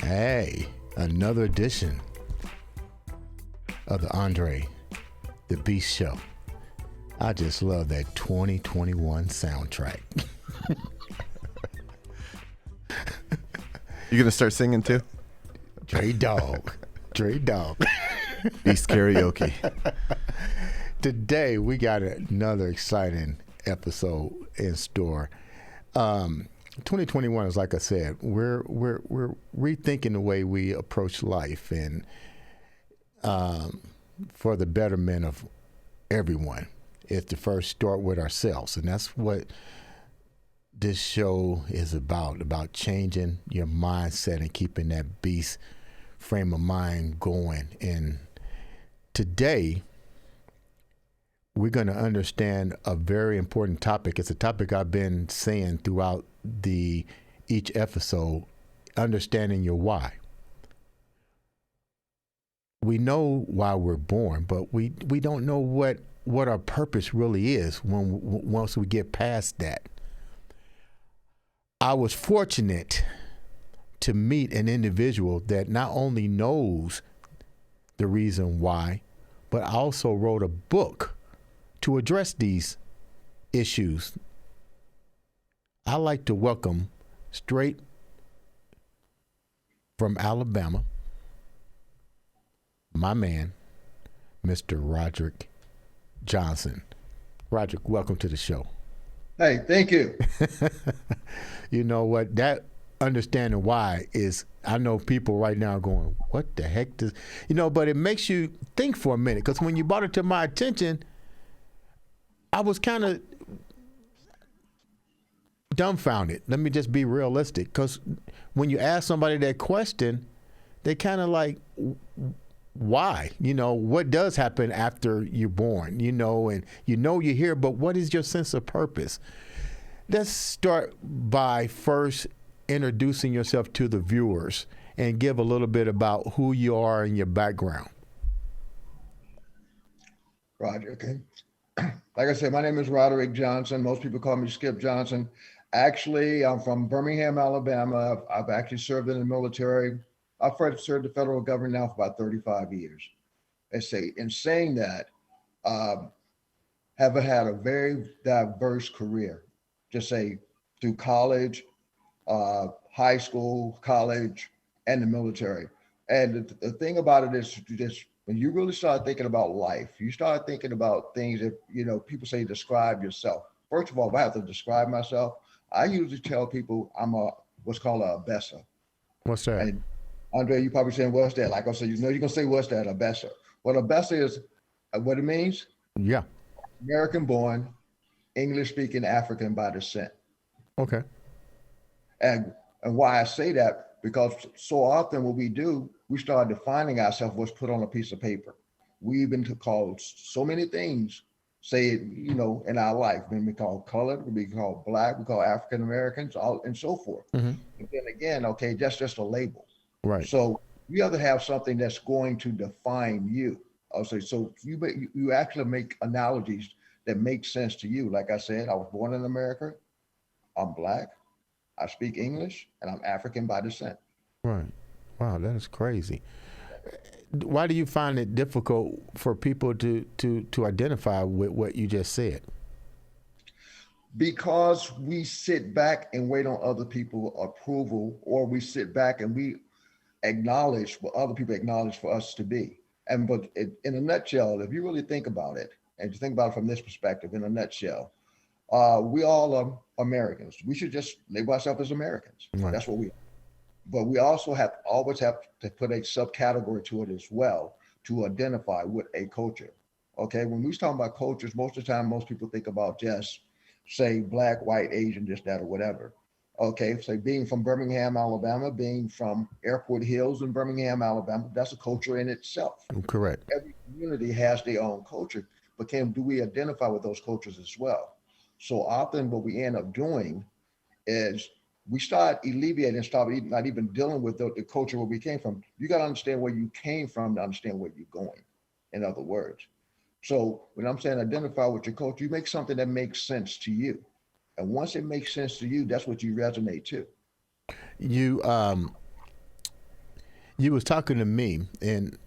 Hey, another edition of the Andre The Beast Show. I just love that 2021 soundtrack. You gonna start singing too? Dre Dog. Beast karaoke. Today we got another exciting episode in store. 2021 is, like I said, we're rethinking the way we approach life and for the betterment of everyone. It's to first start with ourselves, and that's what this show is about changing your mindset and keeping that beast frame of mind going. And today we're going to understand a very important topic. It's a topic I've been saying throughout each episode, understanding your why. We know why we're born, but we don't know what our purpose really is once we get past that. I was fortunate to meet an individual that not only knows the reason why, but also wrote a book to address these issues. I like to welcome straight from Alabama, my man, Mr. Roderick Johnson. Roderick, welcome to the show. Hey, thank you. You know what? That understanding why is, I know people right now are going, what the heck does, but it makes you think for a minute. Because when you brought it to my attention, I was kind of dumbfounded. Let me just be realistic. Because when you ask somebody that question, they kind of like, why? What does happen after you're born? And you're here, but what is your sense of purpose? Let's start by first introducing yourself to the viewers and give a little bit about who you are and your background. Roger, okay. Like I said, my name is Roderick Johnson. Most people call me Skip Johnson. Actually, I'm from Birmingham, Alabama. I've actually served in the military. I've served the federal government now for about 35 years. In saying that, have had a very diverse career, just say through college, high school, college, and the military. And the thing about it is just when you really start thinking about life, you start thinking about things that, people say describe yourself. First of all, if I have to describe myself, I usually tell people I'm what's called a Besser. What's that? And Andre, you probably saying, what's that? Like I said, you're going to say, what's that? A Besser. Well, a Besser is what it means? Yeah. American born, English speaking, African by descent. Okay. And why I say that, because so often what we do, we start defining ourselves what's put on a piece of paper. We've been called so many things, say it, in our life. We've been called colored, we've been called black, we call African Americans, and so forth. Mm-hmm. And then again, okay, that's just a label. Right. So you have to have something that's going to define you. Also, so you actually make analogies that make sense to you. Like I said, I was born in America. I'm black. I speak English, and I'm African by descent. Right. Wow, that is crazy. Why do you find it difficult for people to identify with what you just said? Because we sit back and wait on other people's approval, or we sit back and we acknowledge what other people acknowledge for us to be. But in a nutshell, if you really think about it, and you think about it from this perspective, in a nutshell, we all are Americans. We should just label ourselves as Americans. Right. That's what we are. But we also always have to put a subcategory to it as well to identify with a culture. Okay, when we talk about cultures, most of the time, most people think about just say black, white, Asian, this, that, or whatever. Okay, so being from Birmingham, Alabama, being from Airport Hills in Birmingham, Alabama, that's a culture in itself. Correct. Every community has their own culture, but do we identify with those cultures as well? So often what we end up doing is we start alleviating, not even dealing with the culture where we came from. You got to understand where you came from to understand where you're going, in other words. So when I'm saying identify with your culture, you make something that makes sense to you. And once it makes sense to you, that's what you resonate to. You You was talking to me, and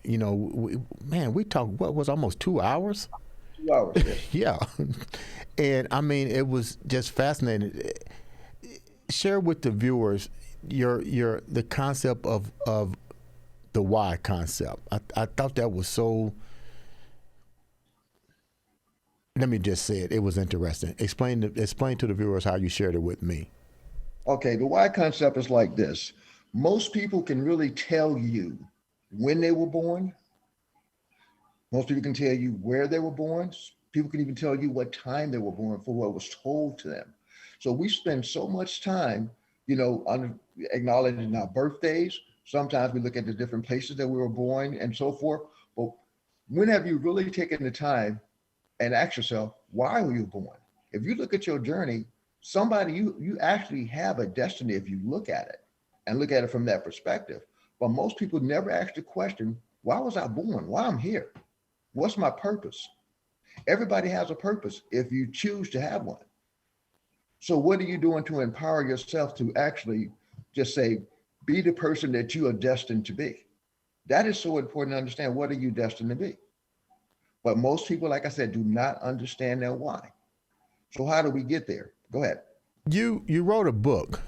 we talked. What was almost 2 hours? 2 hours, yes. Yeah, and I mean, it was just fascinating. Share with the viewers the concept of the why concept. I thought that was so. Let me just say it. It was interesting. Explain to the viewers how you shared it with me. Okay, the why concept is like this. Most people can really tell you when they were born. Most people can tell you where they were born. People can even tell you what time they were born for what was told to them. So we spend so much time, acknowledging our birthdays. Sometimes we look at the different places that we were born and so forth. But when have you really taken the time and ask yourself, why were you born? If you look at your journey, you actually have a destiny if you look at it and look at it from that perspective. But most people never ask the question, why was I born? Why I'm here? What's my purpose? Everybody has a purpose if you choose to have one. So what are you doing to empower yourself to actually just say, be the person that you are destined to be? That is so important to understand. What are you destined to be? But most people, like I said, do not understand their why. So how do we get there? Go ahead. You wrote a book,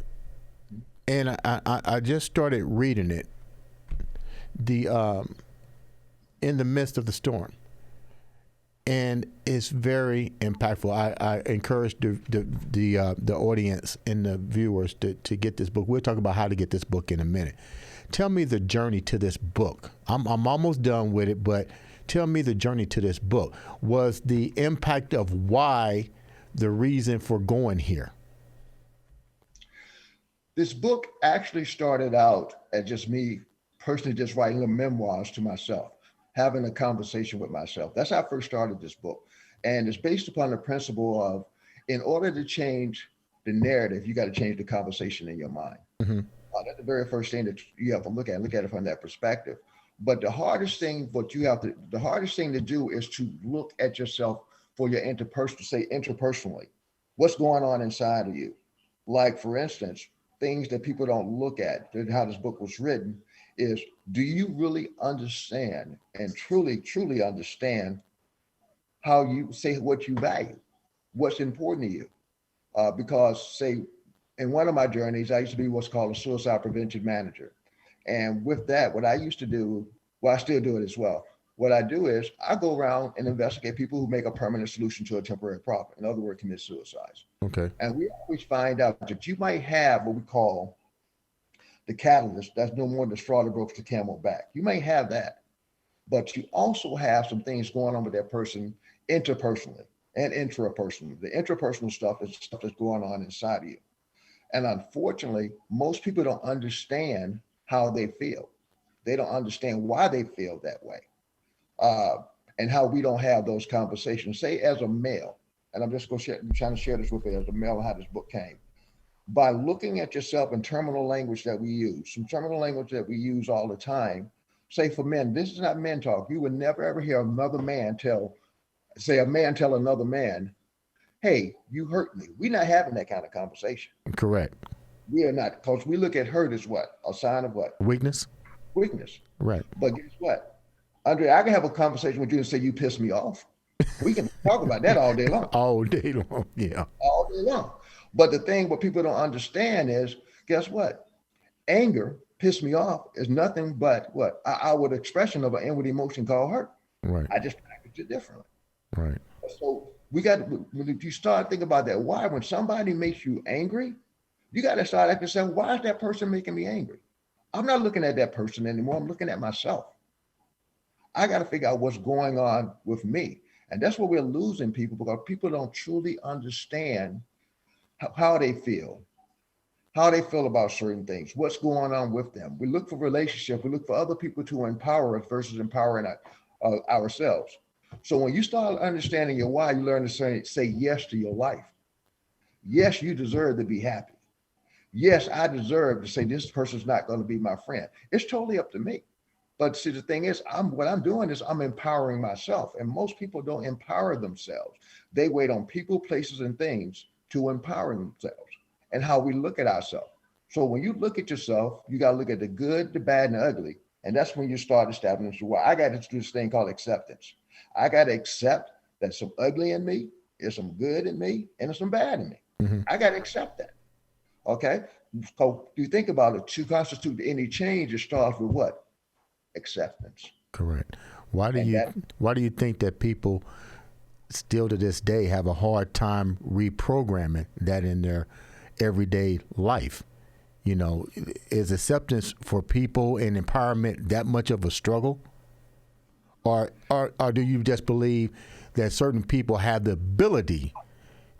and I just started reading it. In the midst of the storm, and it's very impactful. I encourage the audience and the viewers to get this book. We'll talk about how to get this book in a minute. Tell me the journey to this book. I'm almost done with it, but tell me the journey to this book. Was the impact of why the reason for going here? This book actually started out as just me personally just writing little memoirs to myself, having a conversation with myself. That's how I first started this book. And it's based upon the principle of, in order to change the narrative, you got to change the conversation in your mind. Mm-hmm. That's the very first thing that you have to look at it from that perspective. But the hardest thing to do is to look at yourself for your interpersonally. What's going on inside of you? Like, for instance, things that people don't look at, how this book was written, is, do you really understand and truly understand how you say what you value, what's important to you? Because, say, in one of my journeys, I used to be what's called a suicide prevention manager. And with that, what I used to do, well, I still do it as well. What I do is I go around and investigate people who make a permanent solution to a temporary problem. In other words, commit suicides. Okay. And we always find out that you might have what we call the catalyst. That's no more the straw that broke the camel back. You may have that, but you also have some things going on with that person interpersonally and intrapersonally. The intrapersonal stuff is stuff that's going on inside of you. And unfortunately, most people don't understand how they feel. They don't understand why they feel that way. And how we don't have those conversations. Say, as a male, and I'm just trying to share this with you as a male, how this book came. By looking at yourself in terminal language that we use, some terminal language that we use all the time. Say, for men, this is not men talk. You would never ever hear another man tell another man, hey, you hurt me. We're not having that kind of conversation. Correct. We are not, because we look at hurt as what? A sign of what? Weakness. Right. But guess what? Andre, I can have a conversation with you and say, you pissed me off. We can talk about that all day long. All day long, yeah. All day long. But the thing what people don't understand is, guess what? Anger, piss me off, is nothing but what? An outward expression of an inward emotion called hurt. Right. I just package it differently. Right. So if you start thinking about that, why, when somebody makes you angry, you got to start asking yourself, why is that person making me angry? I'm not looking at that person anymore. I'm looking at myself. I got to figure out what's going on with me. And that's where we're losing people, because people don't truly understand how they feel about certain things, what's going on with them. We look for relationships. We look for other people to empower us versus empowering ourselves. So when you start understanding your why, you learn to say yes to your life. Yes, you deserve to be happy. Yes, I deserve to say this person's not going to be my friend. It's totally up to me. But see, the thing is, what I'm doing is I'm empowering myself. And most people don't empower themselves. They wait on people, places, and things to empower themselves, and how we look at ourselves. So when you look at yourself, you got to look at the good, the bad, and the ugly. And that's when you start establishing, well, I got to do this thing called acceptance. I got to accept that some ugly in me, there's some good in me, and there's some bad in me. Mm-hmm. I got to accept that. Okay? So you think about it, to constitute any change, it starts with what? Acceptance. Correct. Why do you think that people still to this day have a hard time reprogramming that in their everyday life? You know, is acceptance for people and empowerment that much of a struggle? Or do you just believe that certain people have the ability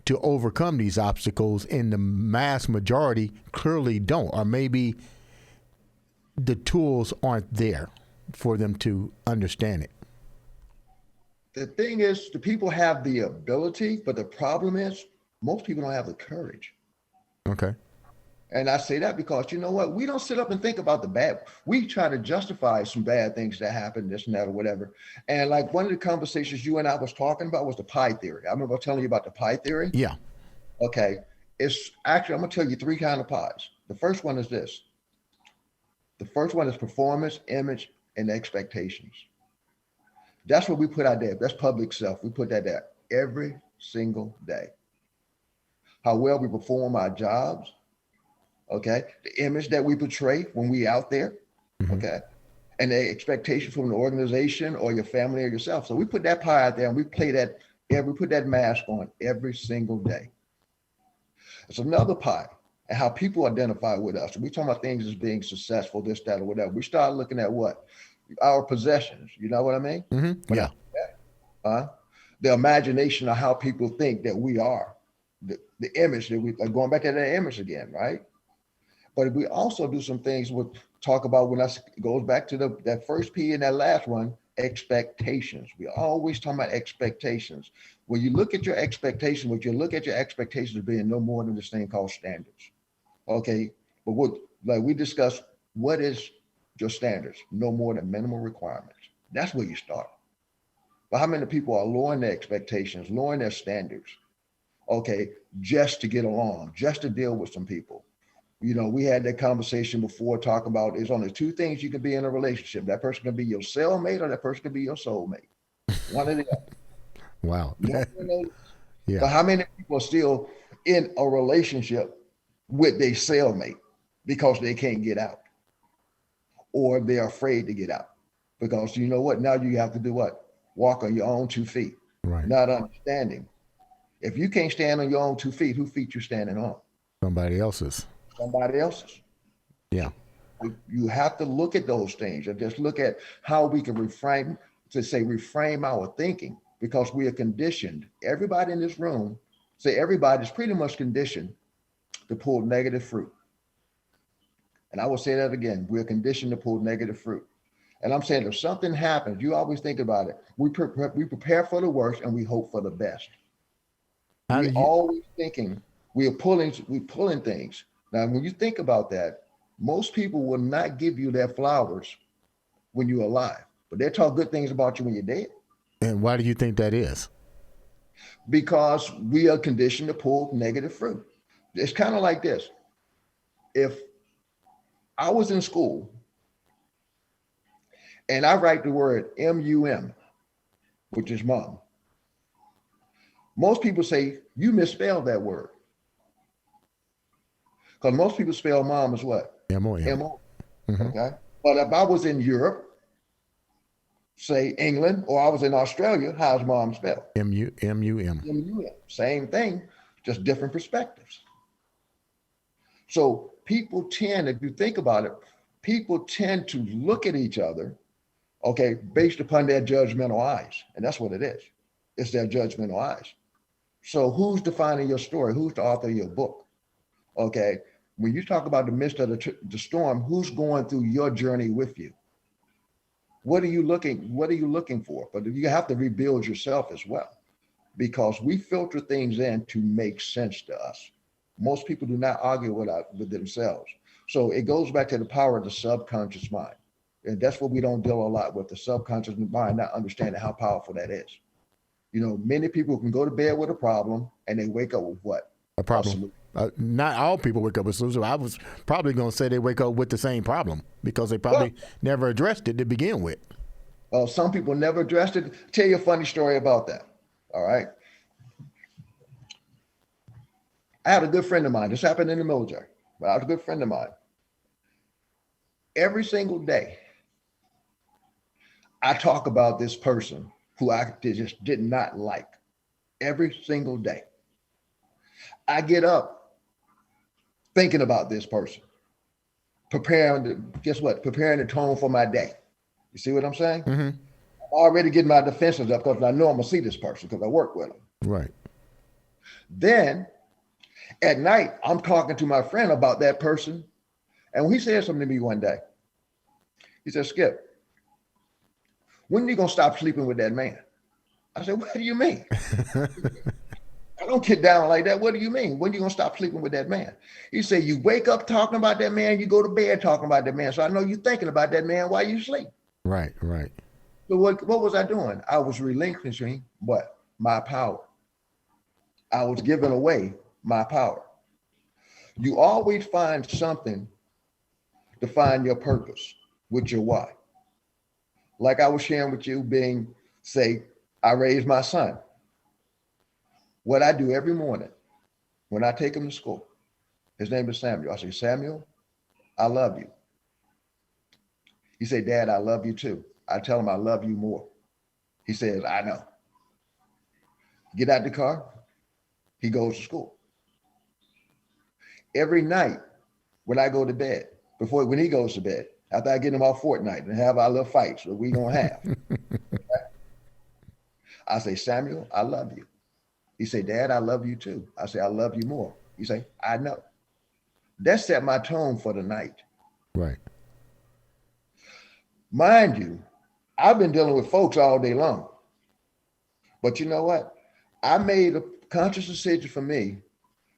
to overcome these obstacles and the mass majority clearly don't? Or maybe the tools aren't there for them to understand it? The thing is, the people have the ability, but the problem is most people don't have the courage. Okay. And I say that because, you know what? We don't sit up and think about the bad. We try to justify some bad things that happen, this and that or whatever. And like one of the conversations you and I was talking about was the pie theory. I remember telling you about the pie theory. Yeah. Okay. It's actually, I'm going to tell you 3 kinds of pies. The first one is this. The first one is performance, image, and expectations. That's what we put out there. That's public self. We put that there every single day. How well we perform our jobs. Okay. The image that we portray when we out there. Mm-hmm. Okay. And the expectation from an organization or your family or yourself. So we put that pie out there and we play that, we put that mask on every single day. It's another pie and how people identify with us. We talk about things as being successful, this, that, or whatever. We start looking at what? Our possessions. You know what I mean? Mm-hmm. Yeah. The imagination of how people think that we are. The image that we, like going back to that image again, right? But we also do some things with talk about when that goes back to that first P and that last one, expectations. We always talk about expectations. When you look at your expectations, what you look at your expectations being no more than this thing called standards. Okay. But what, like we discussed, what is your standards? No more than minimum requirements. That's where you start. But how many people are lowering their expectations, lowering their standards? Okay. Just to get along, just to deal with some people. You know, we had that conversation before talking about there's only 2 things you can be in a relationship. That person can be your cellmate or that person can be your soulmate. One of the other. Wow. Yeah. Yeah. But how many people are still in a relationship with their cellmate because they can't get out? Or they're afraid to get out? Because you know what? Now you have to do what? Walk on your own 2 feet. Right. Not understanding. If you can't stand on your own 2 feet, whose feet you standing on? Somebody else's. Somebody else's. Yeah. You have to look at those things and just look at how we can reframe our thinking, because we are conditioned. Everybody in this room, everybody's pretty much conditioned to pull negative fruit. And I will say that again, we're conditioned to pull negative fruit. And I'm saying if something happens, you always think about it. We prepare for the worst and we hope for the best. We're always thinking we're pulling things. Now, when you think about that, most people will not give you their flowers when you're alive, but they'll talk good things about you when you're dead. And why do you think that is? Because we are conditioned to pull negative fruit. It's kind of like this. If I was in school and I write the word M-U-M, which is mom, most people say, you misspelled that word. Because most people spell mom as what? M-O-M. M-O. Mm-hmm. Okay. But if I was in Europe, say England, or I was in Australia, how's mom spelled? M-U-M. M-U-M. Same thing, just different perspectives. So people tend, if you think about it, people tend to look at each other, okay, based upon their judgmental eyes. And that's what it is. It's their judgmental eyes. So who's defining your story? Who's the author of your book? Okay, when you talk about the midst of the storm, who's going through your journey with you? What are you looking for? But you have to rebuild yourself as well, because we filter things in to make sense to us. Most people do not argue with themselves. So it goes back to the power of the subconscious mind. And that's what we don't deal a lot with, the subconscious mind, not understanding how powerful that is. You know, many people can go to bed with a problem and they wake up with what? A problem. Not all people wake up with solutions. I was probably going to say they wake up with the same problem because they probably never addressed it to begin with. Well, some people never addressed it. Tell you a funny story about that. All right. I had a good friend of mine. This happened in the military, but I was a good friend of mine. Every single day, I talk about this person who I just did not like. Every single day. I get up thinking about this person, preparing the tone for my day. You see what I'm saying? Mm-hmm. I'm already getting my defenses up because I know I'm going to see this person because I work with them. Right. Then at night, I'm talking to my friend about that person. And he said something to me one day. He said, Skip, when are you going to stop sleeping with that man? I said, what do you mean? I don't get down like that. What do you mean? When are you going to stop sleeping with that man? He said, you wake up talking about that man, you go to bed talking about that man. So I know you're thinking about that man while you sleep. Right, right. So what was I doing? I was relinquishing what? My power. I was giving away my power. You always find something to find your purpose with your why. Like I was sharing with you say, I raised my son. What I do every morning when I take him to school, his name is Samuel. I say, Samuel, I love you. He said, Dad, I love you too. I tell him I love you more. He says, I know. Get out the car. He goes to school. Every night when I go to bed, when he goes to bed, after I get him off Fortnite and have our little fights that we gonna have, I say, Samuel, I love you. He say, Dad, I love you too. I say, I love you more. He say, I know. That set my tone for the night. Right. Mind you, I've been dealing with folks all day long. But you know what? I made a conscious decision for me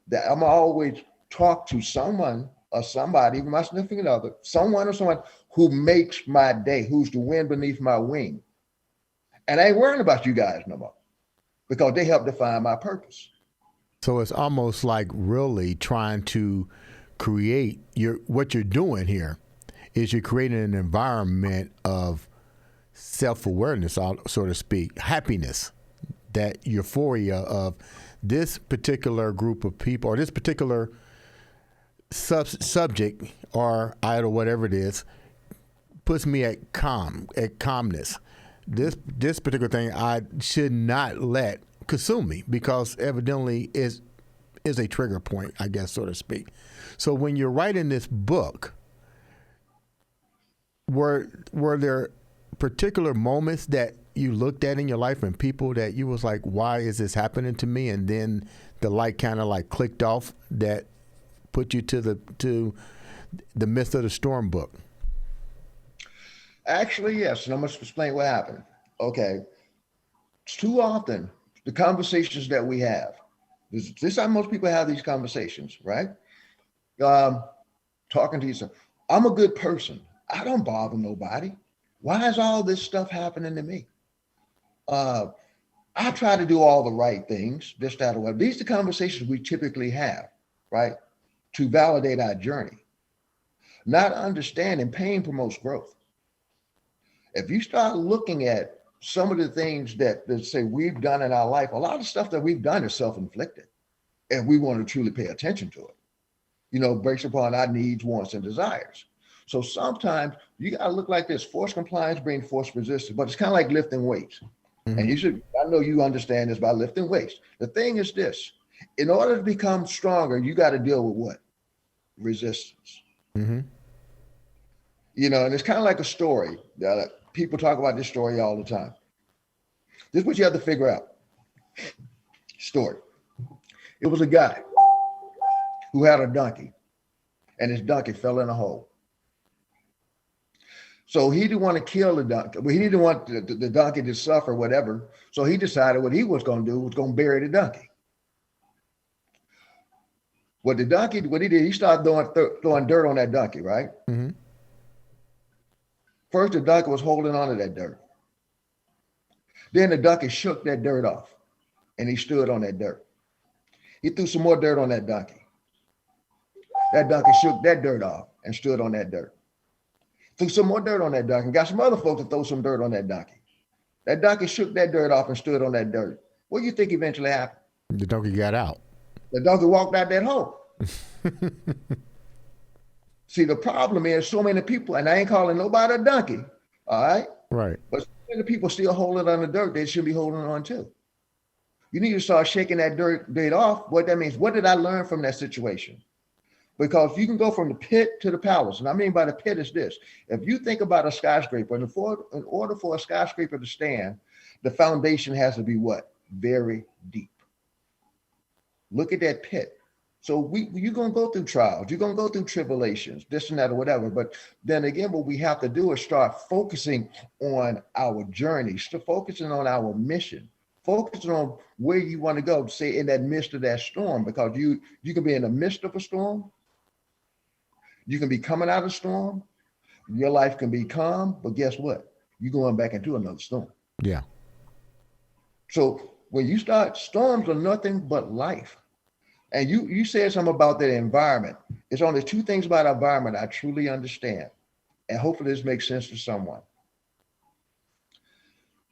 that I'm always talk to someone or somebody, even my significant other, someone who makes my day, who's the wind beneath my wing. And I ain't worrying about you guys no more because they help define my purpose. So it's almost like really trying to create what you're doing here is you're creating an environment of self-awareness, so to speak, happiness, that euphoria of this particular group of people or this particular subject or idol, whatever it is, puts me at calmness. This particular thing I should not let consume me because evidently is a trigger point, I guess, so to speak. So when you're writing this book, were there particular moments that you looked at in your life and people that you was like, why is this happening to me? And then the light kind of like clicked off that put you to the midst of the storm book? Actually, yes. And I'm going to explain what happened. Okay. Too often, the conversations that we have, this is how most people have these conversations, right? Talking to yourself. I'm a good person. I don't bother nobody. Why is all this stuff happening to me? I try to do all the right things, this, that, or whatever. These are the conversations we typically have, right? To validate our journey. Not understanding pain promotes growth. If you start looking at some of the things that say we've done in our life, a lot of stuff that we've done is self-inflicted. And we want to truly pay attention to it, based upon our needs, wants, and desires. So sometimes you got to look like this. Force compliance brings force resistance, but it's kind of like lifting weights. Mm-hmm. And I know you understand this by lifting weights. The thing is this, in order to become stronger, you got to deal with what? Resistance. Mm-hmm. And it's kind of like a story. People talk about this story all the time. This is what you have to figure out. Story. It was a guy who had a donkey, and his donkey fell in a hole. So he didn't want to kill the donkey. Well, he didn't want the donkey to suffer, whatever. So he decided what he was going to do was going to bury the donkey. What he did, he started throwing dirt on that donkey, right? Mm-hmm. First, the donkey was holding on to that dirt. Then the donkey shook that dirt off, and he stood on that dirt. He threw some more dirt on that donkey. That donkey shook that dirt off and stood on that dirt. Threw some more dirt on that donkey. Got some other folks to throw some dirt on that donkey. That donkey shook that dirt off and stood on that dirt. What do you think eventually happened? The donkey got out. The donkey walked out that hole. See, the problem is so many people, and I ain't calling nobody a donkey, all right? Right. But so many people still holding on to dirt they should be holding on to. You need to start shaking that dirt off. What that means, what did I learn from that situation? Because you can go from the pit to the palace. And I mean by the pit is this. If you think about a skyscraper, in order for a skyscraper to stand, the foundation has to be what? Very deep. Look at that pit. So you're going to go through trials. You're going to go through tribulations, this and that or whatever. But then again, what we have to do is start focusing on our journey, start focusing on our mission, focusing on where you want to go, say in that midst of that storm, because you can be in the midst of a storm. You can be coming out of a storm. Your life can be calm, but guess what? You're going back into another storm. Yeah. So when you start, storms are nothing but life. And you said something about that environment. It's only two things about our environment I truly understand. And hopefully this makes sense to someone.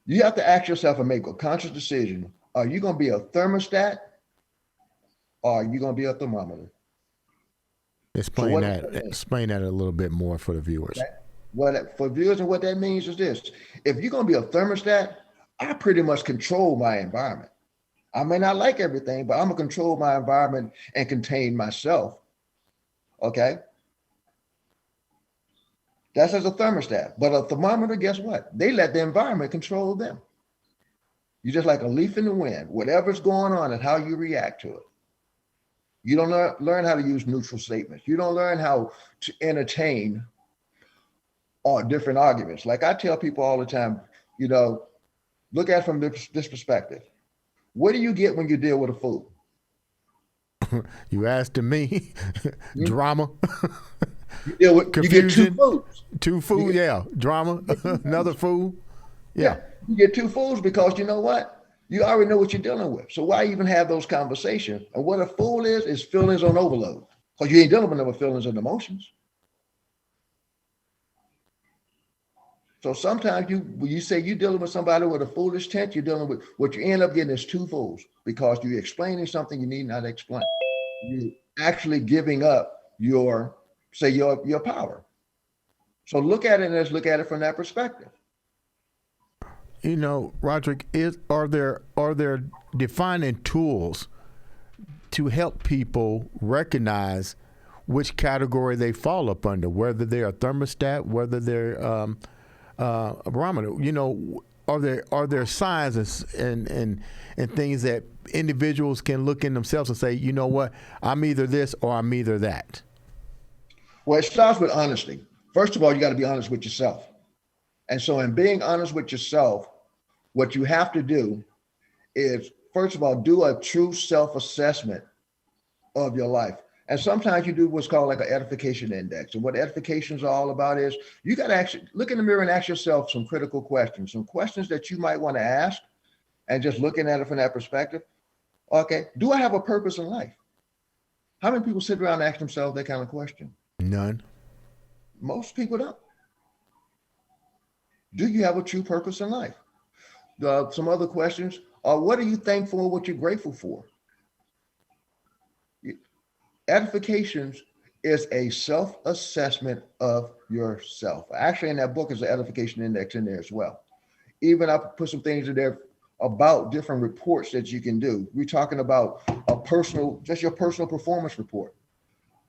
You have to ask yourself and make a conscious decision. Are you going to be a thermostat or are you going to be a thermometer? Explain that a little bit more for the viewers. For viewers, and what that means is this. If you're going to be a thermostat, I pretty much control my environment. I may not like everything, but I'm going to control my environment and contain myself. Okay? That's as a thermostat. But a thermometer, guess what? They let the environment control them. You're just like a leaf in the wind. Whatever's going on and how you react to it. You don't learn how to use neutral statements. You don't learn how to entertain different arguments. Like I tell people all the time, look at it from this perspective. What do you get when you deal with a fool? You asking me? Drama. You deal with confusion. You get two fools. Two fools, yeah. Drama. Another fool. Yeah. You get two fools because you know what? You already know what you're dealing with. So why even have those conversations? And what a fool is feelings on overload. Because you ain't dealing with no feelings and emotions. So sometimes when you say you're dealing with somebody with a foolish intent, you're dealing with what you end up getting is two fools because you're explaining something you need not explain. You're actually giving up your power. So look at it from that perspective. Roderick, are there defining tools to help people recognize which category they fall up under, whether they're a thermostat, whether they're a barometer? Are there signs and things that individuals can look in themselves and say, you know what, I'm either this or I'm either that? Well, it starts with honesty. First of all, you got to be honest with yourself. And so in being honest with yourself, what you have to do is, first of all, do a true self-assessment of your life. And sometimes you do what's called like an edification index. And what edification is all about is you got to actually look in the mirror and ask yourself some critical questions, some questions that you might want to ask, and just looking at it from that perspective. Okay, do I have a purpose in life? How many people sit around and ask themselves that kind of question? None. Most people don't. Do you have a true purpose in life? Some other questions are, what are you thankful for, what you're grateful for? Edifications is a self-assessment of yourself. Actually, in that book is an edification index in there as well. Even I put some things in there about different reports that you can do. We're talking about just your personal performance report.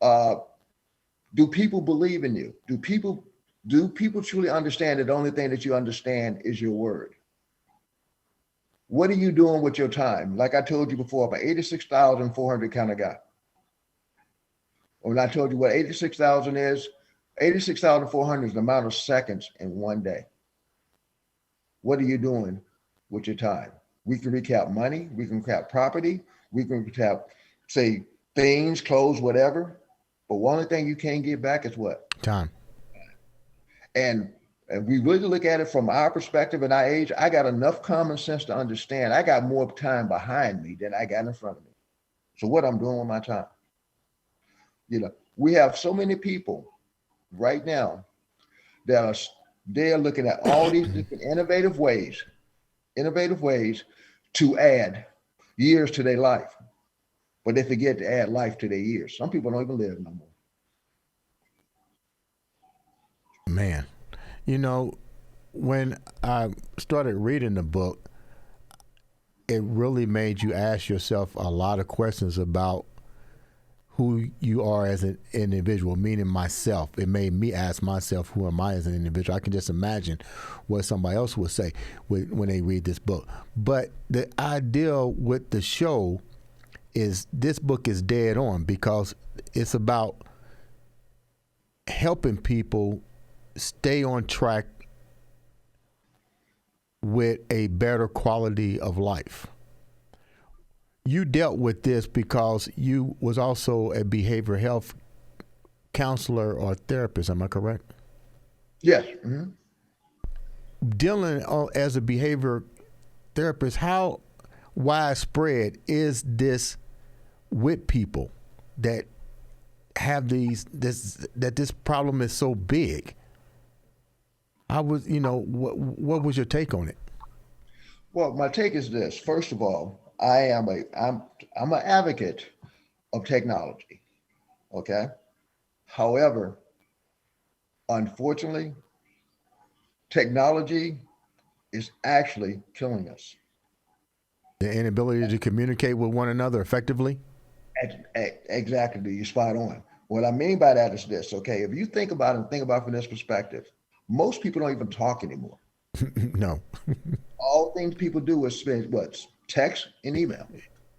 Do people believe in you? Do people truly understand that the only thing that you understand is your word? What are you doing with your time? Like I told you before, about 86,400 kind of guy. When I told you what 86,000 is, 86,400 is the amount of seconds in one day. What are you doing with your time? We can recap money. We can recap property. We can recap, say, things, clothes, whatever. But one thing you can't get back is what? Time. And we really look at it from our perspective and our age. I got enough common sense to understand I got more time behind me than I got in front of me. So what I'm doing with my time? We have so many people right now that are they're looking at all these different innovative ways to add years to their life, but they forget to add life to their years. Some people don't even live no more. Man, you know, when I started reading the book, it really made you ask yourself a lot of questions about who you are as an individual, meaning myself. It made me ask myself, who am I as an individual? I can just imagine what somebody else would say when they read this book. But the idea with the show is this book is dead on because it's about helping people stay on track with a better quality of life. You dealt with this because you was also a behavioral health counselor or therapist. Am I correct? Yes. Mm-hmm. Dealing as a behavior therapist, how widespread is this with people that have this problem is so big? I was, what was your take on it? Well, my take is this. First of all, I'm an advocate of technology. Okay. However, unfortunately, technology is actually killing us. The inability to communicate with one another effectively? Exactly. You're spot on. What I mean by that is this. Okay. If you think about it and think about it from this perspective, most people don't even talk anymore. No. All things people do is spend what? Text and email.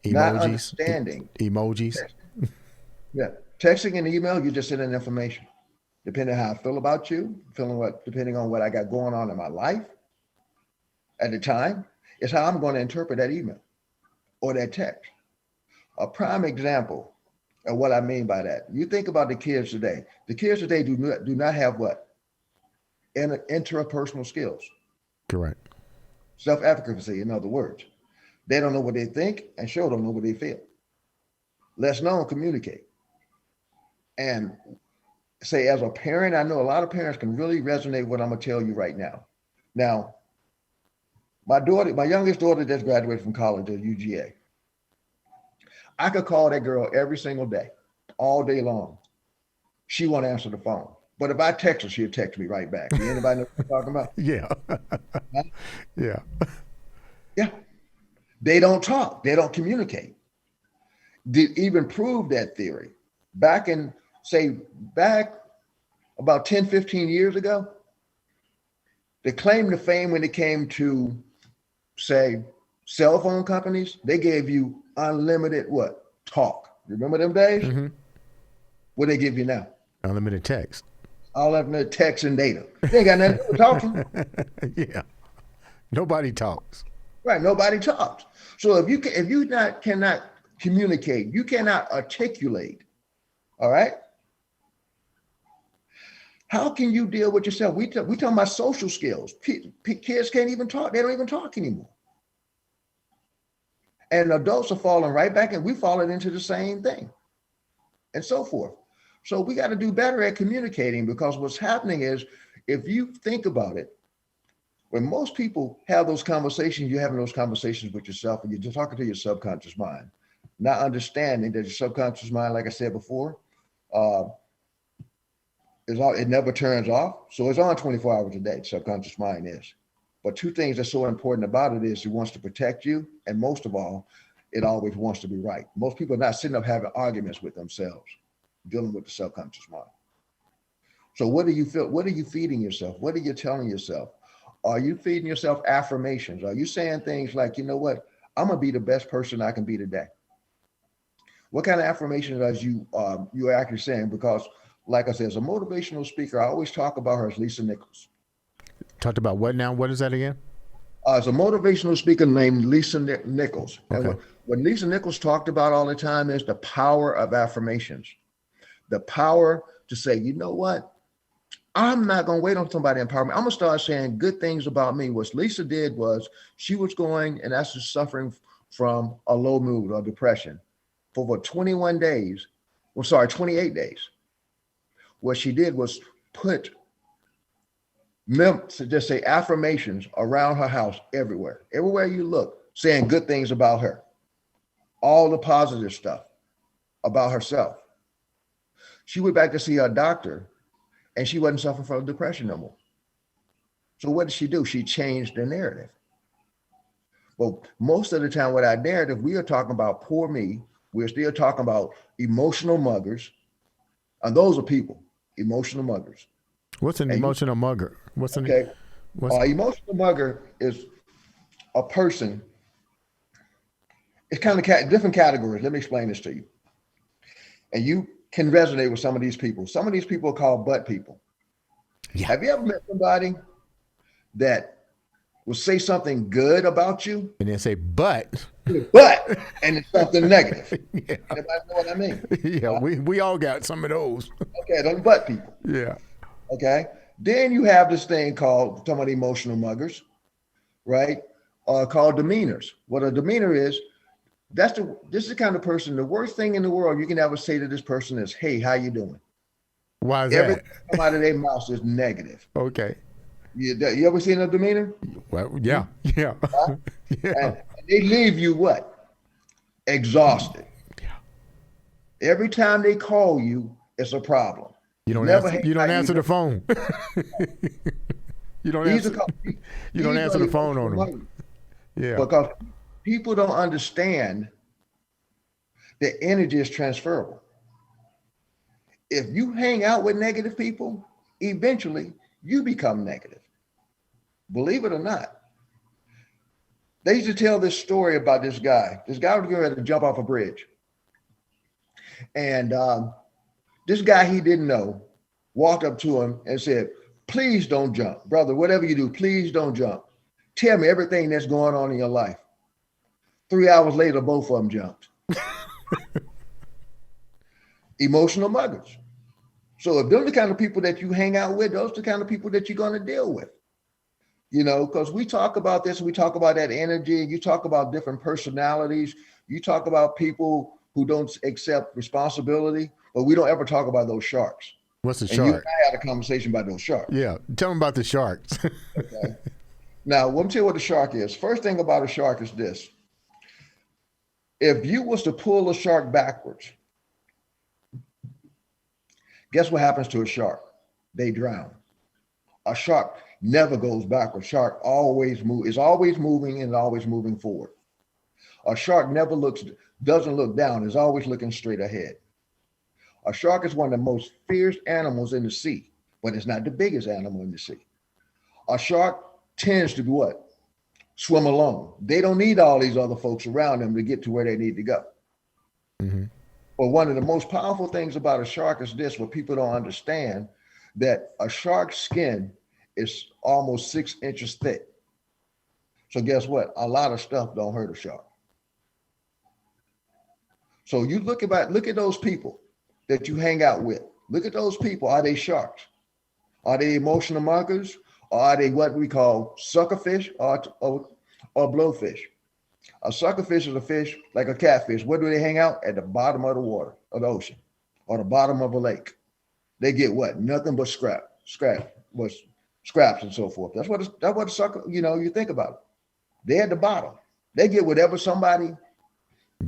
Emojis. Not understanding. Emojis. Text. Yeah. Texting and email, you're just sending information. Depending on how I feel about you, depending on what I got going on in my life at the time, is how I'm going to interpret that email or that text. A prime example of what I mean by that. You think about the kids today. The kids today do not have what? Interpersonal skills. Correct. Self-efficacy, in other words. They don't know what they think and sure don't know what they feel. Let's know and communicate. And say, as a parent, I know a lot of parents can really resonate with what I'm going to tell you right now. Now, my youngest daughter just graduated from college at UGA. I could call that girl every single day, all day long. She won't answer the phone. But if I text her, she'll text me right back. Anybody know what I'm talking about? Yeah. Huh? Yeah. Yeah. They don't talk. They don't communicate. To even prove that theory, back about 10, 15 years ago, the claim to fame when it came to, say, cell phone companies, they gave you unlimited what? Talk. Remember them days? Mm-hmm. What they give you now? Unlimited text. Unlimited text and data. They ain't got nothing to do with talking. Yeah. Nobody talks. Right. Nobody talks. So if you cannot communicate, you cannot articulate. All right. How can you deal with yourself? We talking about social skills. Kids can't even talk. They don't even talk anymore. And adults are falling right back, and we falling into the same thing, and so forth. So we got to do better at communicating, because what's happening is, if you think about it, when most people have those conversations, you're having those conversations with yourself, and you're just talking to your subconscious mind, not understanding that your subconscious mind, like I said before, it never turns off. So it's on 24 hours a day, subconscious mind is. But two things that's so important about it is it wants to protect you, and most of all, it always wants to be right. Most people are not sitting up having arguments with themselves, dealing with the subconscious mind. So what do you feel? What are you feeding yourself? What are you telling yourself? Are you feeding yourself affirmations? Are you saying things like, you know what, I'm gonna be the best person I can be today? What kind of affirmations are you actually saying? Because, like I said, as a motivational speaker, I always talk about her as Lisa Nichols. Talked about what now? What is that again? As a motivational speaker named Lisa Nichols. Okay. And what Lisa Nichols talked about all the time is the power of affirmations. The power to say, you know what? I'm not going to wait on somebody to empower me. I'm going to start saying good things about me. What Lisa did was, she was going and actually suffering from a low mood or depression for 28 days. what she did was put to just say affirmations around her house everywhere. Everywhere you look, saying good things about her, all the positive stuff about herself. She went back to see her doctor and she wasn't suffering from depression no more. So what did she do? She changed the narrative. Well, most of the time with our narrative, we are talking about poor me. We're still talking about emotional muggers. And those are people, emotional muggers. What's an emotional mugger? Emotional mugger is a person. It's kind of different categories. Let me explain this to you. And you can resonate with some of these people. Some of these people are called butt people. Yeah. Have you ever met somebody that will say something good about you? And then say, but, and it's something negative. Yeah. Anybody know what I mean? Yeah, we all got some of those. Okay, those butt people. Yeah. Okay. Then you have this thing called some of the emotional muggers, right? Called demeanors. What a demeanor is, this is the kind of person, the worst thing in the world you can ever say to this person is, hey, how you doing? Why is Everything that? come out of their mouth is negative. Okay. You ever seen a demeanor? Well, yeah. Yeah. Huh? Yeah. And they leave you what? Exhausted. Yeah. Every time they call you, it's a problem. You don't answer the phone. You don't answer the phone on them. Yeah. Because people don't understand that energy is transferable. If you hang out with negative people, eventually you become negative. Believe it or not. They used to tell this story about this guy. This guy was getting ready to jump off a bridge. And this guy he didn't know walked up to him and said, please don't jump. Brother, whatever you do, please don't jump. Tell me everything that's going on in your life. 3 hours later, both of them jumped. Emotional muggers. So if those are the kind of people that you hang out with, those are the kind of people that you're going to deal with. You know, because we talk about this, we talk about that energy, you talk about different personalities, you talk about people who don't accept responsibility, but we don't ever talk about those sharks. What's a and shark? You and I had a conversation about those sharks. Yeah, tell them about the sharks. Okay. Now, let me tell you what a shark is. First thing about a shark is this. If you was to pull a shark backwards, guess what happens to a shark? They drown. A shark never goes backwards. Shark always is always moving and always moving forward. A shark doesn't look down, is always looking straight ahead. A shark is one of the most fierce animals in the sea, but it's not the biggest animal in the sea. A shark tends to do what? Swim alone. They don't need all these other folks around them to get to where they need to go. Mm-hmm. But one of the most powerful things about a shark is this, what people don't understand, that a shark's skin is almost 6 inches thick. So guess what? A lot of stuff don't hurt a shark. So you look at those people that you hang out with. Look at those people. Are they sharks? Are they emotional muggers? Or are they what we call suckerfish or blowfish? A suckerfish is a fish like a catfish. Where do they hang out? At the bottom of the water, of the ocean, or the bottom of a lake. They get what? Nothing but scraps and so forth. That's what a sucker, you think about it. They're at the bottom. They get whatever somebody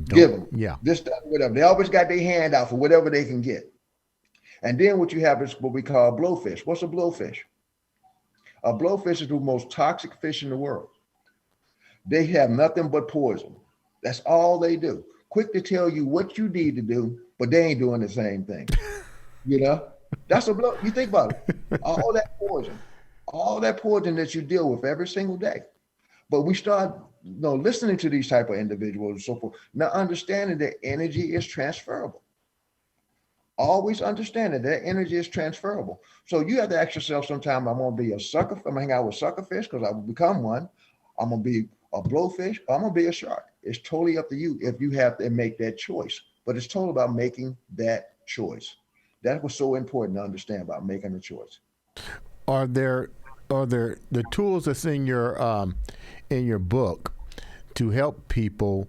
give them. Yeah. This stuff, whatever. They always got their hand out for whatever they can get. And then what you have is what we call blowfish. What's a blowfish? A blowfish is the most toxic fish in the world. They have nothing but poison. That's all they do. Quick to tell you what you need to do, but they ain't doing the same thing. That's a blow. You think about it. All that poison that you deal with every single day. But we start listening to these type of individuals and so forth. Now understanding that energy is transferable. Always understanding that energy is transferable. So you have to ask yourself sometime, I'm going to be a sucker. I'm going to hang out with suckerfish because I will become one. I'm going to be a blowfish. Or I'm going to be a shark. It's totally up to you if you have to make that choice. But it's totally about making that choice. That was so important to understand about making a choice. Are there the tools that's in your book to help people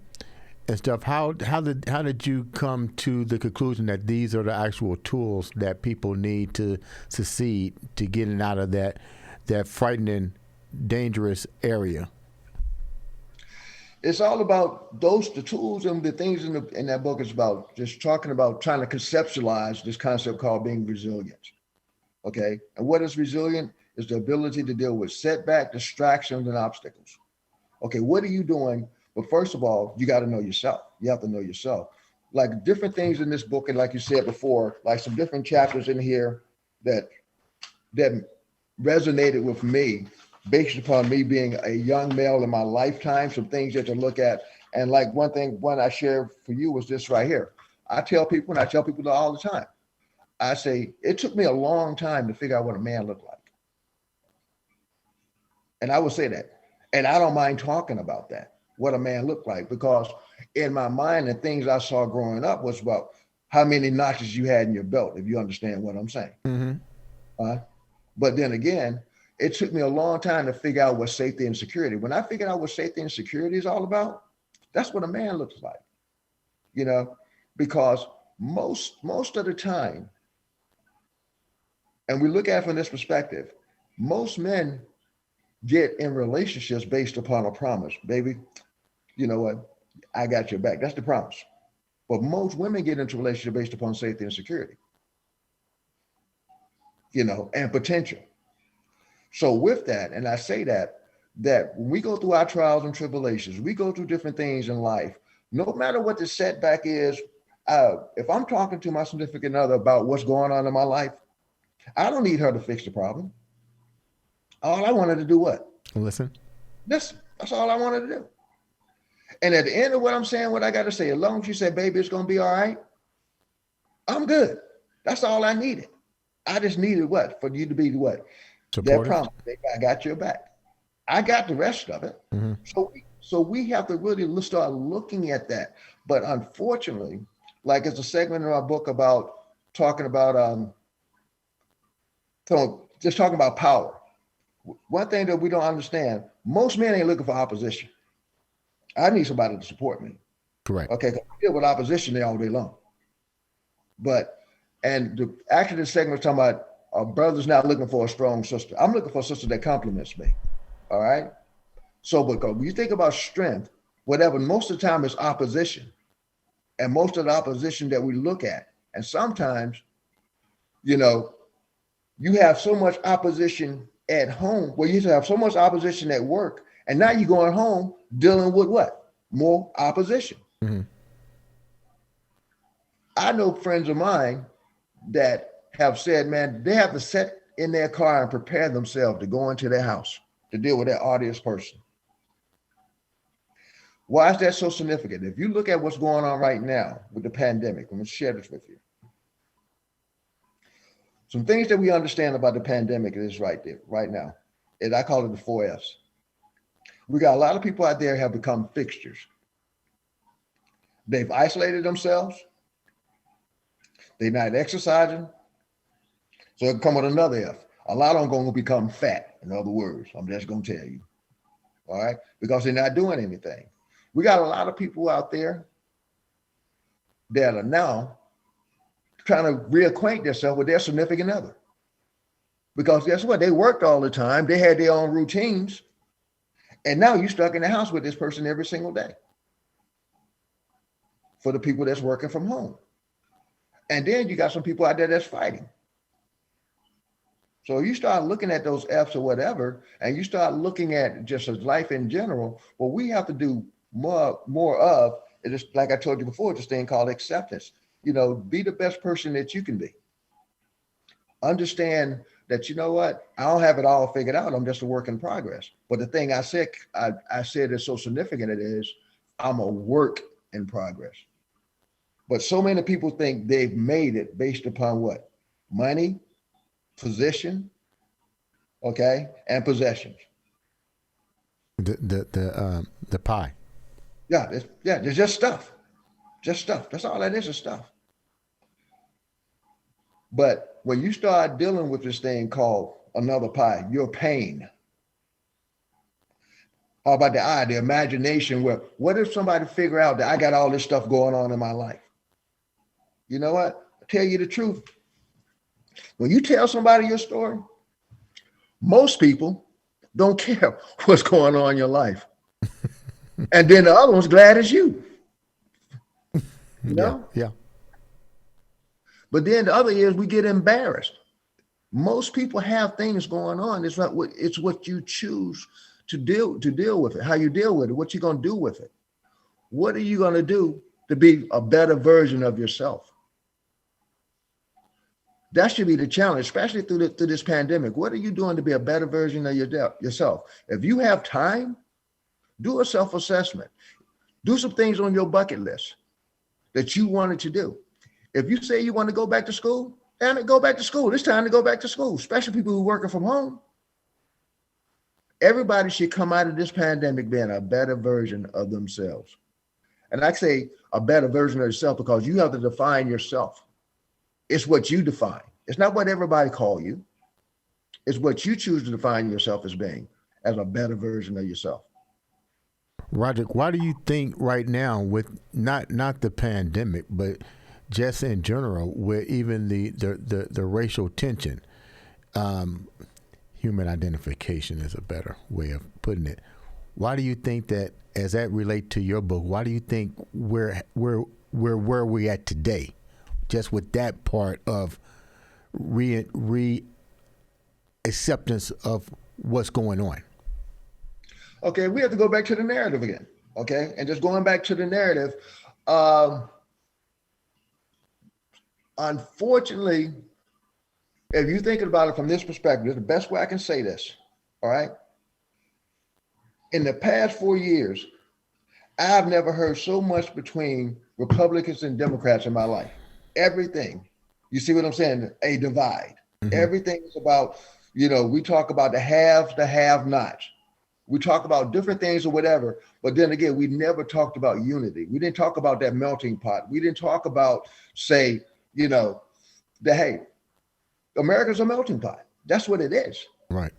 and stuff. How did you come to the conclusion that these are the actual tools that people need to succeed to getting out of that frightening, dangerous area? It's all about the tools and the things in that book is about just talking about trying to conceptualize this concept called being resilient. Okay. And what is resilient is the ability to deal with setback, distractions, and obstacles. Okay. What are you doing? But first of all, you got to know yourself. You have to know yourself. Like different things in this book. And like you said before, like some different chapters in here that resonated with me based upon me being a young male in my lifetime, some things that to look at. And like one I shared for you was this right here. I tell people, and I tell people all the time, I say, it took me a long time to figure out what a man looked like. And I will say that. And I don't mind talking about that, what a man looked like, because in my mind, the things I saw growing up was about how many notches you had in your belt, if you understand what I'm saying. Mm-hmm. But then again, it took me a long time to figure out what safety and security. When I figured out what safety and security is all about, that's what a man looks like, you know, because most of the time, and we look at it from this perspective, most men get in relationships based upon a promise. Baby, you know what? I got your back. That's the promise. But most women get into relationships based upon safety and security, you know, and potential. So with that, and I say that when we go through our trials and tribulations, we go through different things in life, no matter what the setback is, if I'm talking to my significant other about what's going on in my life, I don't need her to fix the problem. All I wanted to do what? Listen. Listen. That's all I wanted to do. And at the end of what I'm saying, what I got to say, as long as you say, baby, it's going to be all right, I'm good. That's all I needed. I just needed what? For you to be what? That promise. I got your back. I got the rest of it. Mm-hmm. So we have to really start looking at that. But unfortunately, like it's a segment in our book about talking about just talking about power. One thing that we don't understand, most men ain't looking for opposition. I need somebody to support me. Correct. Okay, because I deal with opposition there all day long. Actually the segment was talking about a brother's not looking for a strong sister. I'm looking for a sister that complements me. All right. So, because when you think about strength, whatever, most of the time is opposition. And most of the opposition that we look at, and sometimes, you know, you have so much opposition at home, well, you used to have so much opposition at work, and now you're going home dealing with what? More opposition. Mm-hmm. I know friends of mine that have said, man, they have to sit in their car and prepare themselves to go into their house to deal with that audience person. Why is that so significant? If you look at what's going on right now with the pandemic, I'm going to share this with you. Some things that we understand about the pandemic is right there, right now. And I call it the 4 F's. We got a lot of people out there have become fixtures. They've isolated themselves. They're not exercising. So it come with another F. A lot of them going to become fat, in other words. I'm just going to tell you. All right? Because they're not doing anything. We got a lot of people out there that are now trying to reacquaint themselves with their significant other. Because guess what? They worked all the time. They had their own routines. And now you're stuck in the house with this person every single day. For the people that's working from home. And then you got some people out there that's fighting. So you start looking at those F's or whatever, and you start looking at just life in general, what we have to do more of is, like I told you before, this thing called acceptance. You know, be the best person that you can be. Understand that, you know what, I don't have it all figured out. I'm just a work in progress. But the thing I said is so significant, it is, I'm a work in progress. But so many people think they've made it based upon what? Money, position, okay, and possessions. The pie. Yeah, there's just stuff. Just stuff. That's all that is stuff. But when you start dealing with this thing called another pie, your pain, How about the I, the imagination? Where what if somebody figure out that I got all this stuff going on in my life? You know what? I'll tell you the truth. When you tell somebody your story, most people don't care what's going on in your life. And then the other one's glad as you. You know? Yeah. But then the other is we get embarrassed. Most people have things going on. It's not what it's what you choose to deal with it, how you deal with it, what you're gonna do with it. What are you gonna do to be a better version of yourself? That should be the challenge, especially through this pandemic. What are you doing to be a better version of yourself? If you have time, do a self-assessment. Do some things on your bucket list that you wanted to do. If you say you want to go back to school, then go back to school. It's time to go back to school, especially people who are working from home. Everybody should come out of this pandemic being a better version of themselves. And I say a better version of yourself because you have to define yourself. It's what you define. It's not what everybody call you. It's what you choose to define yourself as being, as a better version of yourself. Roderick, why do you think right now, with not the pandemic, but just in general, with even the racial tension, human identification is a better way of putting it. Why do you think that, as that relate to your book, why do you think where we at today, just with that part of acceptance of what's going on? Okay, we have to go back to the narrative again. Okay, and just going back to the narrative, unfortunately, if you're thinking about it from this perspective, the best way I can say this, all right? In the past 4 years, I've never heard so much between Republicans and Democrats in my life. Everything, you see what I'm saying? A divide. Mm-hmm. Everything is about, we talk about the haves, the have-nots. We talk about different things or whatever, but then again, we never talked about unity. We didn't talk about that melting pot. We didn't talk about, say, hey, America's a melting pot. That's what it is. Right.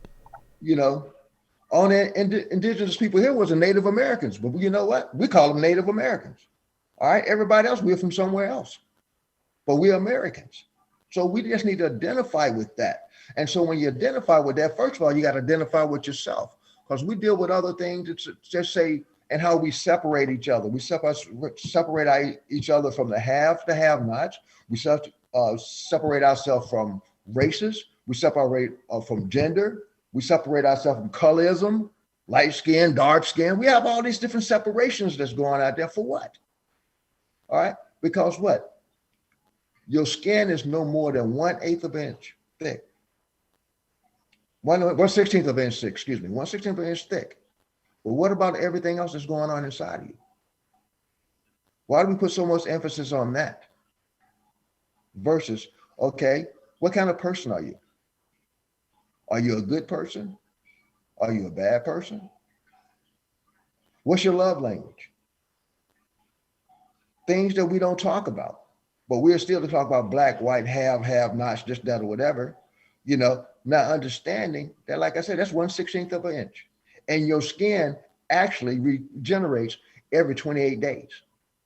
All the indigenous people here was the Native Americans, but you know what? We call them Native Americans. All right. Everybody else, we're from somewhere else, but we're Americans. So we just need to identify with that. And so when you identify with that, first of all, you got to identify with yourself, because we deal with other things. It's just say, and how we separate each other. We separate each other from the have to have-nots. We separate ourselves from races. We separate from gender. We separate ourselves from colorism, light skin, dark skin. We have all these different separations that's going out there for what? All right, because what? Your skin is no more than 1/8 of an inch thick. 1/16 of an inch thick, excuse me, 1/16 of an inch thick. But what about everything else that's going on inside of you? Why do we put so much emphasis on that? Versus, okay, what kind of person are you? Are you a good person? Are you a bad person? What's your love language? Things that we don't talk about, but we're still to talk about black, white, have-nots, this, that, or whatever, not understanding that, like I said, that's 1/16 of an inch. And your skin actually regenerates every 28 days.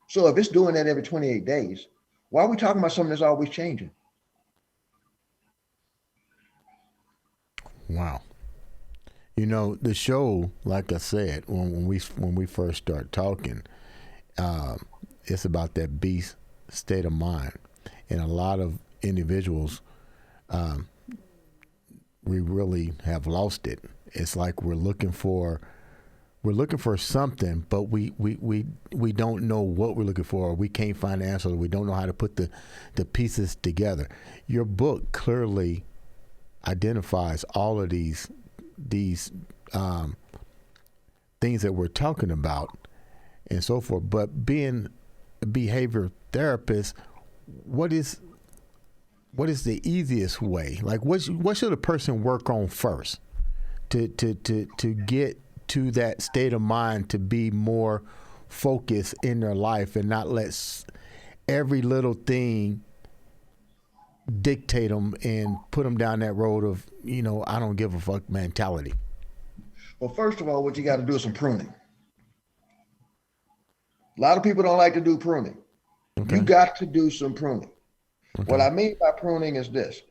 So if it's doing that every 28 days, why are we talking about something that's always changing? Wow. The show, like I said, when we first start talking, it's about that beast state of mind. And a lot of individuals, we really have lost it. It's like we're looking for something, but we don't know what we're looking for, or we can't find the answer, or we don't know how to put the pieces together. Your book clearly identifies all of these things that we're talking about and so forth. But being a behavior therapist, what is the easiest way? Like, what should a person work on first to get to that state of mind, to be more focused in their life and not let every little thing dictate them and put them down that road of, I don't give a fuck mentality? Well, first of all, what you got to do is some pruning. A lot of people don't like to do pruning. Okay. You got to do some pruning. Okay. What I mean by pruning is this.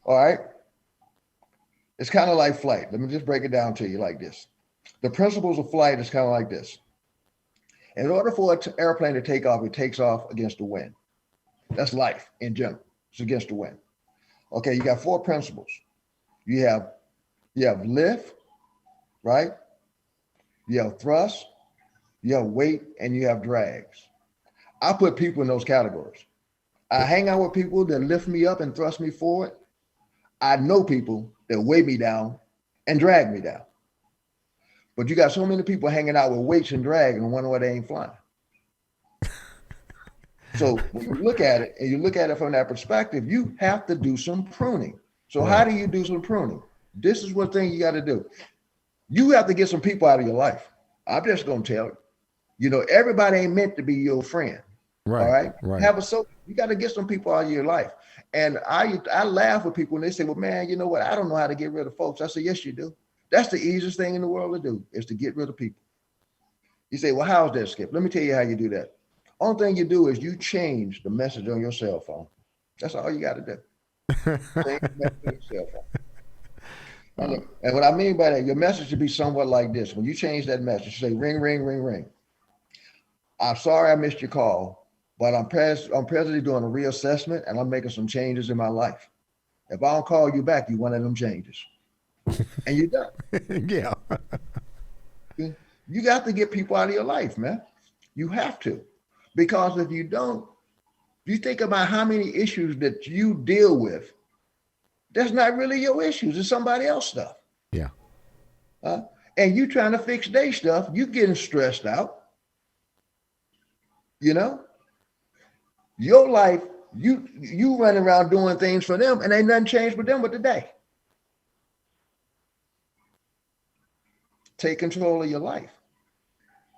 All right. It's kind of like flight. Let me just break it down to you like this. The principles of flight is kind of like this. In order for an airplane to take off, it takes off against the wind. That's life in general. It's against the wind. Okay, you got 4 principles. You have lift, right? You have thrust, you have weight, and you have drags. I put people in those categories. I hang out with people that lift me up and thrust me forward. I know people that weigh me down and drag me down. But you got so many people hanging out with weights and drag and wonder why they ain't flying. So when you look at it, and you look at it from that perspective, you have to do some pruning. So how do you do some pruning? This is one thing you got to do. You have to get some people out of your life. I'm just going to tell you. You know, everybody ain't meant to be your friend. Right. All right. Right. You got to get some people out of your life. And I laugh with people when they say, well, man, you know what? I don't know how to get rid of folks. I say, yes, you do. That's the easiest thing in the world to do, is to get rid of people. You say, well, how's that, Skip? Let me tell you how you do that. Only thing you do is you change the message on your cell phone. That's all you got to do. Change the message on your cell phone. And what I mean by that, your message should be somewhat like this. When you change that message, say ring, ring, ring, ring. I'm sorry I missed your call, but I'm presently doing a reassessment and I'm making some changes in my life. If I don't call you back, you one of them changes. And you're done. Yeah. You got to get people out of your life, man. You have to. Because if you don't, you think about how many issues that you deal with, that's not really your issues. It's somebody else's stuff. Yeah. And you trying to fix their stuff, you getting stressed out. You know? Your life, you run around doing things for them and ain't nothing changed with them but today. Take control of your life.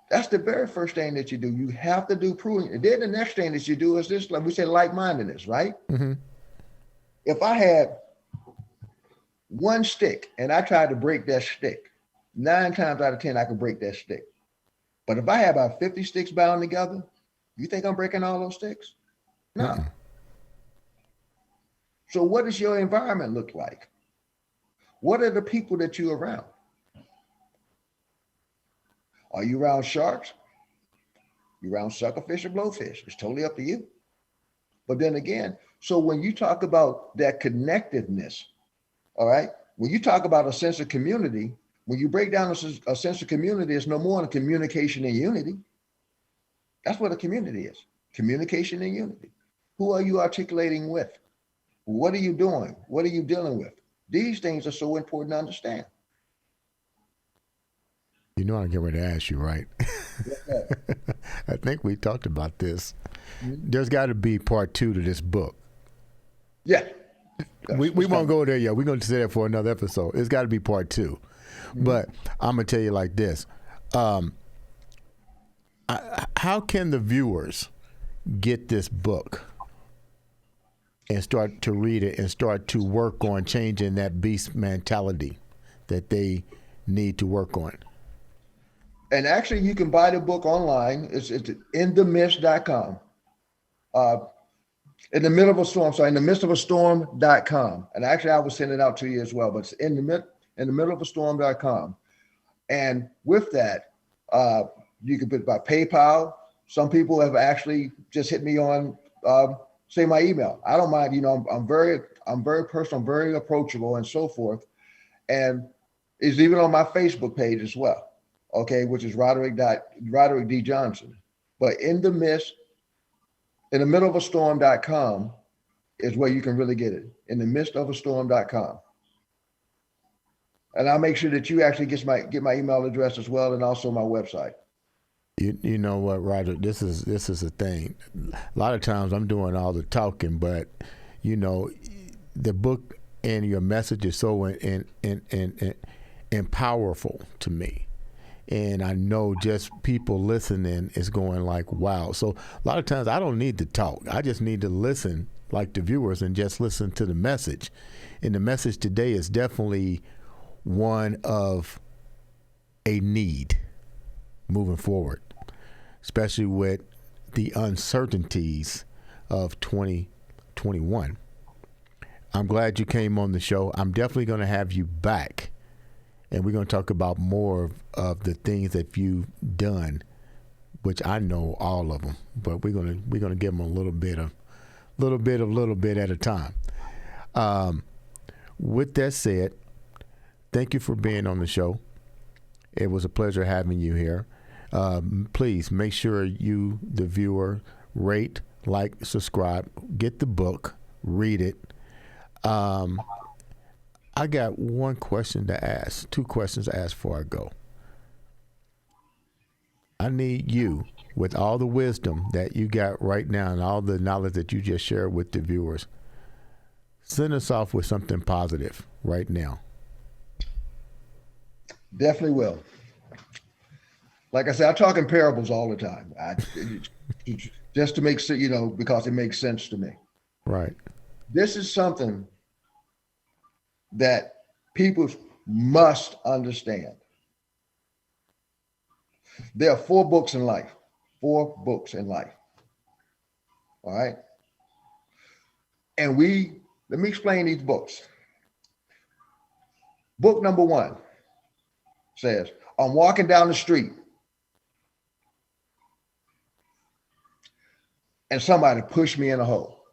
That's the very first thing that you do. You have to do pruning. And then the next thing that you do is this, like we say, like-mindedness, right? Mm-hmm. If I had one stick and I tried to break that stick, 9 times out of 10, I could break that stick. But if I had about 50 sticks bound together, you think I'm breaking all those sticks? No. Mm-hmm. So what does your environment look like? What are the people that you're around? Are you around sharks? You around suckerfish or blowfish? It's totally up to you. But then again, so when you talk about that connectiveness, all right, when you talk about a sense of community, when you break down a sense of community, it's no more than communication and unity. That's what a community is. Communication and unity. Who are you articulating with? What are you doing? What are you dealing with? These things are so important to understand. You know, I get ready to ask you, right? I think we talked about this. Mm-hmm. There's got to be part 2 to this book. Yeah. We won't go there yet. We're going to say that for another episode. It's got to be part 2. Mm-hmm. But I'm going to tell you like this. How can the viewers get this book and start to read it and start to work on changing that beast mentality that they need to work on? And actually, you can buy the book online. It's inthemist.com. In the middle of a storm. So in the midst of a storm.com. And actually, I will send it out to you as well. But it's in the middle of a storm.com. And with that, you can put it by PayPal. Some people have actually just hit me on, say my email. I don't mind. You know, I'm very personal, I'm very approachable, and so forth. And it's even on my Facebook page as well. Okay, which is Roderick D. Johnson. But in the middle of a storm.com is where you can really get it. In the midst of a storm.com. And I'll make sure that you actually get my email address as well, and also my website. You know what, Roderick, this is a thing. A lot of times I'm doing all the talking, but you know, the book and your message is so and powerful to me. And I know just people listening is going like, wow. So a lot of times I don't need to talk. I just need to listen like the viewers and just listen to the message. And the message today is definitely one of a need moving forward, especially with the uncertainties of 2021. I'm glad you came on the show. I'm definitely going to have you back, and we're going to talk about more of the things that you've done, which I know all of them, but we're going to give them a little bit at a time. With that said, thank you for being on the show. It was a pleasure having you here. Please make sure you, the viewer, rate, like, subscribe, get the book, read it. I got one question to ask, two questions to ask before I go. I need you, with all the wisdom that you got right now and all the knowledge that you just shared with the viewers, send us off with something positive right now. Definitely will. Like I said, I talk in parables all the time. Just to make sense, because it makes sense to me. Right. This is something that people must understand. There are 4 books in life. 4 books in life. All right. And let me explain these books. Book number 1 says, I'm walking down the street and somebody pushed me in a hole.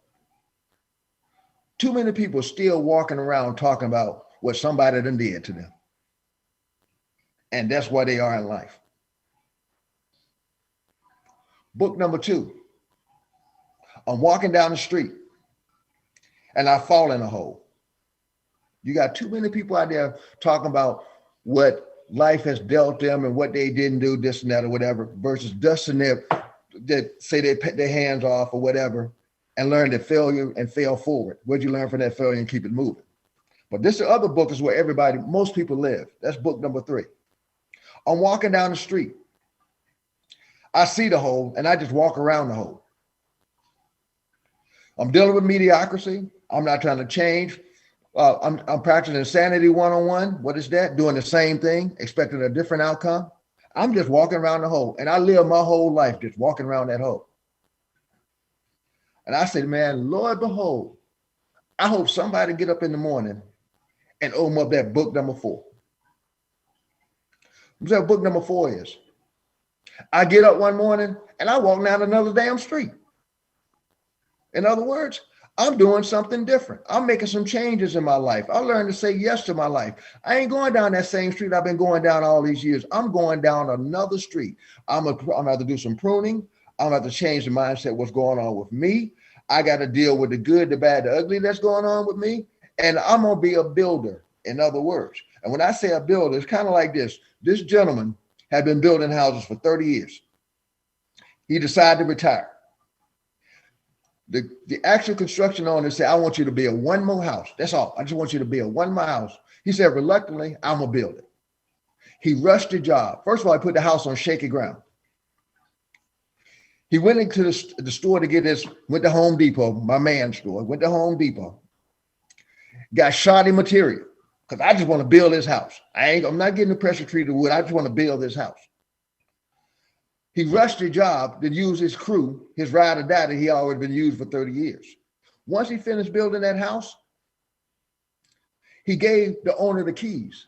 Too many people still walking around talking about what somebody done did to them. And that's where they are in life. Book number 2, I'm walking down the street and I fall in a hole. You got too many people out there talking about what life has dealt them and what they didn't do, this and that or whatever, versus dusting they put their hands off or whatever and learn to failure and fail forward. What'd you learn from that failure and keep it moving? But this other book is where most people live. That's book number 3. I'm walking down the street. I see the hole and I just walk around the hole. I'm dealing with mediocrity. I'm not trying to change. I'm practicing insanity 101. What is that? Doing the same thing, expecting a different outcome. I'm just walking around the hole, and I live my whole life just walking around that hole. And I said, man, Lord, behold, I hope somebody get up in the morning and open up that book number 4. What's that book number 4 is? I get up one morning and I walk down another damn street. In other words, I'm doing something different. I'm making some changes in my life. I learned to say yes to my life. I ain't going down that same street I've been going down all these years. I'm going down another street. I'm going to have to do some pruning. I'm going to have to change the mindset, what's going on with me. I got to deal with the good, the bad, the ugly that's going on with me. And I'm going to be a builder, in other words. And when I say a builder, it's kind of like this. This gentleman had been building houses for 30 years. He decided to retire. The actual construction owner said, I want you to build one more house. That's all. I just want you to build one more house. He said, reluctantly, I'm going to build it. He rushed the job. First of all, he put the house on shaky ground. He went into the store to get went to Home Depot, my man's store, went to Home Depot, got shoddy material because I just want to build this house. I'm not getting the pressure treated wood. I just want to build this house. He rushed the job to use his crew, his ride or die that he already been used for 30 years. Once he finished building that house, he gave the owner the keys.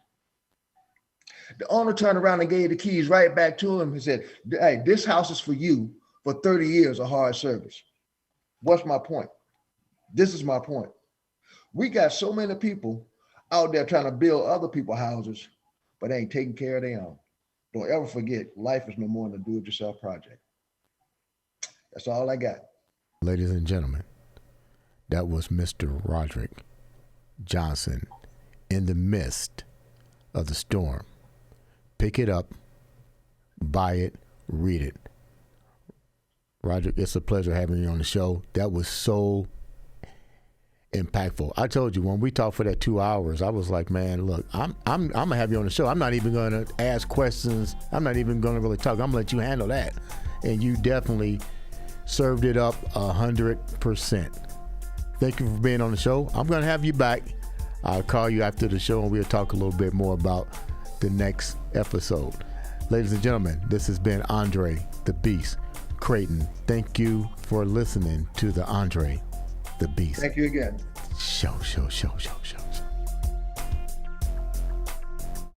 The owner turned around and gave the keys right back to him and said, hey, this house is for you for 30 years of hard service. What's my point? This is my point. We got so many people out there trying to build other people's houses, but they ain't taking care of their own. Don't ever forget, life is no more than a do-it-yourself project. That's all I got. Ladies and gentlemen, that was Mr. Roderick Johnson in the midst of the storm. Pick it up, buy it, read it. Roderick, it's a pleasure having you on the show. That was so impactful. I told you when we talked for that 2 hours, I was like, man, look, I'm gonna have you on the show. I'm not even gonna ask questions. I'm not even gonna really talk. I'm gonna let you handle that. And you definitely served it up 100%. Thank you for being on the show. I'm gonna have you back. I'll call you after the show and we'll talk a little bit more about the next episode. Ladies and gentlemen, this has been Andre the Beast Crayton. Thank you for listening to the Andre the Beast. Thank you again. Show.